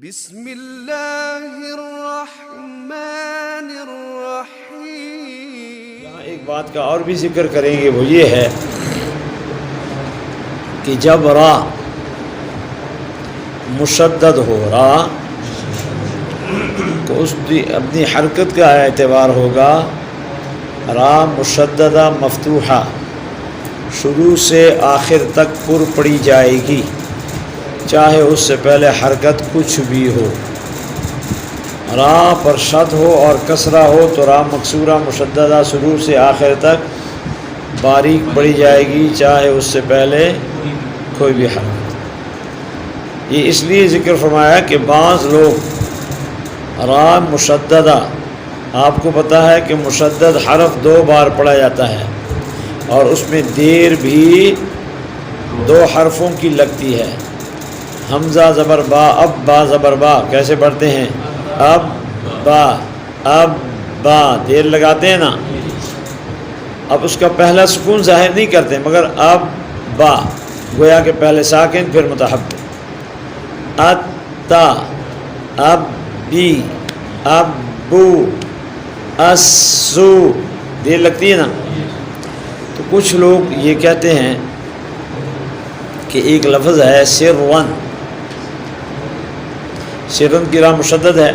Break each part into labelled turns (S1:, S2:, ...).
S1: بسم اللہ الرحمن الرحیم۔
S2: یہاں ایک بات کا اور بھی ذکر کریں گے، وہ یہ ہے کہ جب را مشدد ہو، را تو اس کی اپنی حرکت کا اعتبار ہوگا۔ را مشددہ مفتوحہ شروع سے آخر تک پر پڑی جائے گی، چاہے اس سے پہلے حرکت کچھ بھی ہو۔ را پر شد ہو اور کسرہ ہو تو را مکسورہ مشددہ شروع سے آخر تک باریک پڑی جائے گی، چاہے اس سے پہلے کوئی بھی حرکت۔ یہ اس لیے ذکر فرمایا کہ بعض لوگ را مشددہ، آپ کو پتہ ہے کہ مشدد حرف 2 بار پڑھا جاتا ہے اور اس میں دیر بھی 2 حرفوں کی لگتی ہے۔ حمزہ زبر با، اب با زبر با، کیسے پڑھتے ہیں؟ اب با دیر لگاتے ہیں نا۔ اب اس کا پہلا سکون ظاہر نہیں کرتے، مگر اب با گویا کہ پہلے ساکن پھر متحرک۔ اتا، اب بی، اب بو، اسو دیر لگتی ہے نا۔ تو کچھ لوگ یہ کہتے ہیں کہ ایک لفظ ہے سرون، سرن کی راہ مشدد ہے۔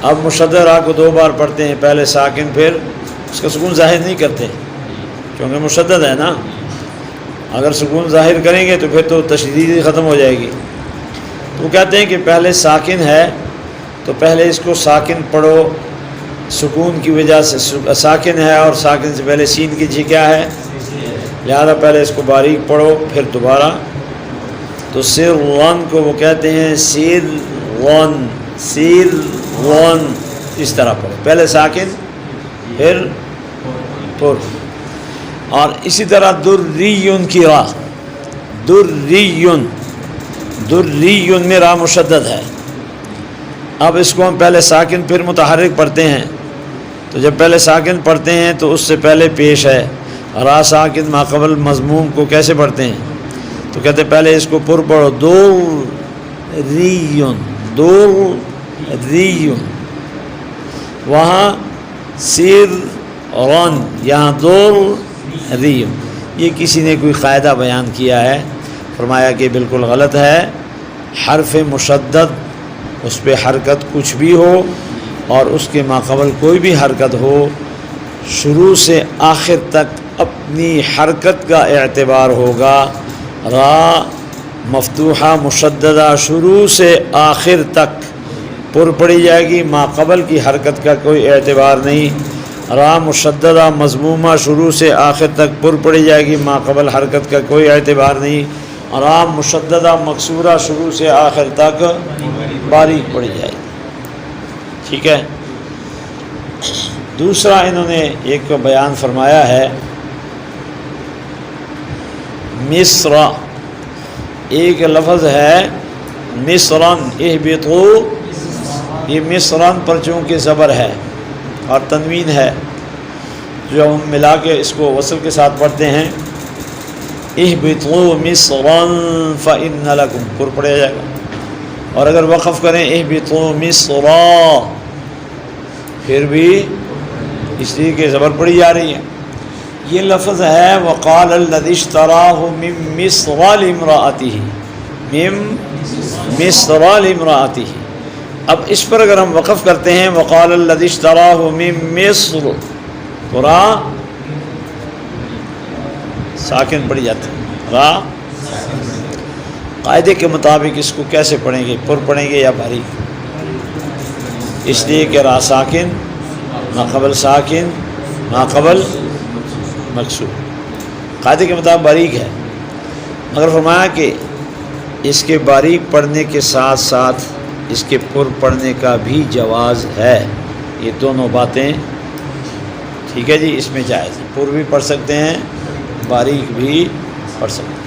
S2: اب مشدد راہ کو 2 بار پڑھتے ہیں، پہلے ساکن پھر اس کا سکون ظاہر نہیں کرتے کیونکہ مشدد ہے نا۔ اگر سکون ظاہر کریں گے تو پھر تو تشدید ہی ختم ہو جائے گی۔ تو کہتے ہیں کہ پہلے ساکن ہے تو پہلے اس کو ساکن پڑھو، سکون کی وجہ سے ساکن ہے اور ساکن سے پہلے سین کی جی کیا ہے، لہذا پہلے اس کو باریک پڑھو پھر دوبارہ۔ تو سر ون کو وہ کہتے ہیں سیر ون، سیر ون، اس طرح پڑھو، پہلے ساکن پھر پر۔ اور اسی طرح دریون کی راہ، دریون میں راہ مشدد ہے۔ اب اس کو ہم پہلے ساکن پھر متحرک پڑھتے ہیں، تو جب پہلے ساکن پڑھتے ہیں تو اس سے پہلے پیش ہے را ساکن ما قبل مضموم کو کیسے پڑھتے ہیں؟ تو کہتے ہیں پہلے اس کو پر پڑھو، دوریون، وہاں سیر رن، یہاں دوریون۔ یہ کسی نے کوئی قاعدہ بیان کیا ہے، فرمایا کہ بالکل غلط ہے۔ حرف مشدد اس پہ حرکت کچھ بھی ہو اور اس کے ماقبل کوئی بھی حرکت ہو، شروع سے آخر تک اپنی حرکت کا اعتبار ہوگا۔ را مفتوحہ مشددہ شروع سے آخر تک پر پڑی جائے گی، ماقبل کی حرکت کا کوئی اعتبار نہیں۔ را مشددہ مضمومہ شروع سے آخر تک پر پڑی جائے گی، ماقبل حرکت کا کوئی اعتبار نہیں۔ را مشددہ مکسورہ شروع سے آخر تک باریک پڑی جائے گی، ٹھیک ہے۔ دوسرا انہوں نے ایک بیان فرمایا ہے مصر، ایک لفظ ہے مصرن، اہبطو، یہ مصرن پر چونکہ زبر ہے اور تنوین ہے، جو ہم ملا کے اس کو وصل کے ساتھ پڑھتے ہیں، اہبطو مصرن فإن لکم، پر پڑھا جائے گا۔ اور اگر وقف کریں اہبطو مصرا، پھر بھی اس لیے کہ زبر پڑھی جا رہی ہے۔ یہ لفظ ہے وقال الذی اشتراہ من مصر لامرأتہ، من مصر لامرأتہ۔ اب اس پر اگر ہم وقف کرتے ہیں وقال الذی اشتراہ من مصر، تو را ساکن پڑھی جاتی ہے، را قاعدے کے مطابق اس کو کیسے پڑھیں گے، پر پڑھیں گے یا باریک؟ اس لیے کہ را ساکن ماقبل ساکن ماقبل مکسور، قاعدے کے مطابق باریک ہے، مگر فرمایا کہ اس کے باریک پڑھنے کے ساتھ ساتھ اس کے پر پڑھنے کا بھی جواز ہے۔ یہ دونوں باتیں ٹھیک ہے جی، اس میں جائز ہے، پر بھی پڑھ سکتے ہیں، باریک بھی پڑھ سکتے ہیں۔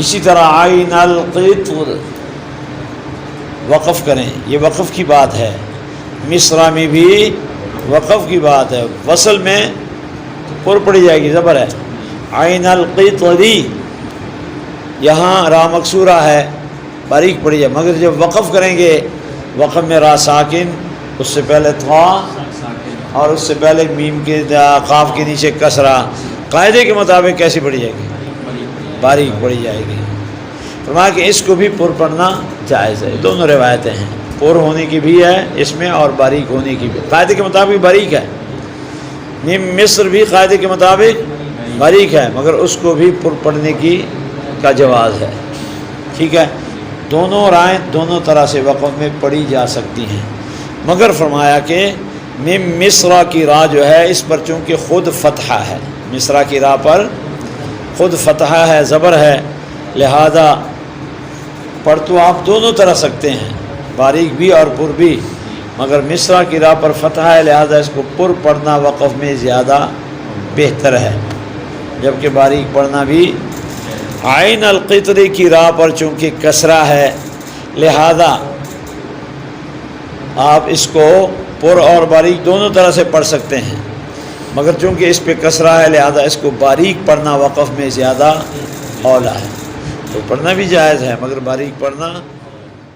S2: اسی طرح عین القطر، وقف کریں، یہ وقف کی بات ہے، مصرع میں بھی وقف کی بات ہے، وصل میں پر پڑی جائے گی، زبر ہے۔ عین القطری، یہاں را مکسورہ ہے باریک پڑھی جائے، مگر جب وقف کریں گے وقف میں را ساکن، اس سے پہلے تھا اور اس سے پہلے میم کے قاف کے نیچے کسرہ، قاعدے کے مطابق کیسی پڑھی جائے گی؟ باریک پڑھی جائے گی۔ فرمایا کہ اس کو بھی پر پڑھنا جائز ہے۔ دونوں روایتیں ہیں، پر ہونے کی بھی ہے اس میں اور باریک ہونے کی بھی، قاعدے کے مطابق باریک ہے۔ میم مصر بھی قاعدے کے مطابق باریک ہے، مگر اس کو بھی پر پڑھنے کا جواز ہے، ٹھیک ہے۔ دونوں رائیں دونوں طرح سے وقف میں پڑھی جا سکتی ہیں، مگر فرمایا کہ میم مصرا کی راہ جو ہے اس پر چونکہ خود فتحہ ہے، مصرا کی راہ پر خود فتحہ ہے، زبر ہے، لہذا پڑھ تو آپ دونوں طرح سکتے ہیں، باریک بھی اور پر بھی، مگر مصرا کی راہ پر فتح ہے، لہذا اس کو پر پڑھنا وقف میں زیادہ بہتر ہے، جبکہ باریک پڑھنا بھی۔ عین القطری کی راہ پر چونکہ کسرہ ہے، لہذا آپ اس کو پر اور باریک دونوں طرح سے پڑھ سکتے ہیں، مگر چونکہ اس پہ کسرہ ہے لہذا اس کو باریک پڑھنا وقف میں زیادہ اولیٰ ہے۔ تو پڑھنا بھی جائز ہے، مگر باریک پڑھنا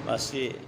S2: بس یہ